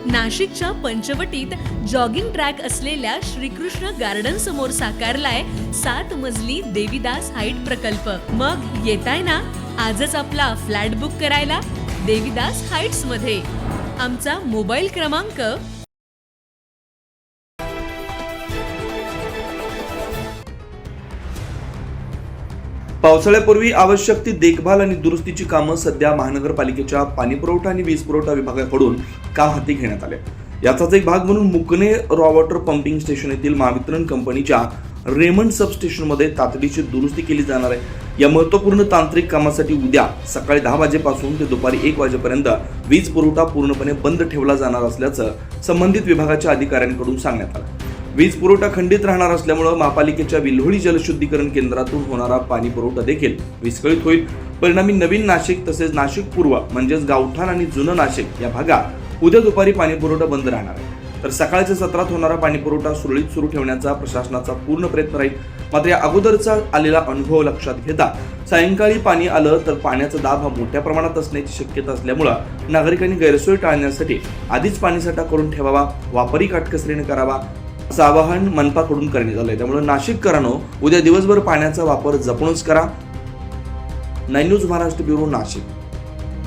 नाशिकच्या पंचवटीत jogging track असलेल्या Shrikrishna garden समोर साकारलाय 7 मजली देवीदास हाईट प्रकल्प। मग येताय ना आजच आपला फ्लॅट बुक करायला देवीदास हाईट्स मध्ये। आमचा मोबाईल क्रमांक पावसाळ्यापूर्वी आवश्यक ती देखभाल आणि दुरुस्तीची कामं सध्या महानगरपालिकेच्या पाणीपुरवठा आणि वीज पुरवठा विभागाकडून काम हाती घेण्यात आले। याचाच एक भाग म्हणून मुकणे रॉ वॉटर पंपिंग स्टेशन येथील महावितरण कंपनीच्या रेमंड सबस्टेशनमध्ये तातडीची दुरुस्ती केली जाणार आहे। या महत्त्वपूर्ण तांत्रिक कामासाठी उद्या सकाळी 10 वाजेपासून ते दुपारी 1 वाजेपर्यंत वीज पुरवठा पूर्णपणे बंद ठेवला जाणार असल्याचं संबंधित विभागाच्या अधिकाऱ्यांकडून सांगण्यात आलं। वीज पुरवठा खंडित राहणार असल्यामुळे महापालिकेच्या विल्होळी जलशुद्धीकरण केंद्रातून होणारा पाणी पुरवठा देखील विस्कळीत होईल। परिणामी नवीन नाशिक तसेच नाशिक पूर्व म्हणजेच गावठाण आणि जुनं नाशिक या भागात उद्या दुपारी पाणी पुरवठा बंद राहणार आहे। तर सकाळच्या सत्रात होणारा पाणी पुरवठा सुरळीत सुरू ठेवण्याचा प्रशासनाचा पूर्ण प्रयत्न राहील। मात्र या अगोदरचा आलेला अनुभव लक्षात घेता सायंकाळी पाणी आलं तर पाण्याचा दाब हा मोठ्या प्रमाणात असण्याची शक्यता असल्यामुळे नागरिकांनी गैरसोय टाळण्यासाठी आधीच पाणीसाठा करून ठेवावा, वापरही काटकसरीने करावा असं आवाहन मनपाकडून करण्यात आलंय। त्यामुळे नाशिककरांनो उद्या दिवसभर पाण्याचा वापर जपूनच करा। 9 न्यूज महाराष्ट्र ब्युरो नाशिक।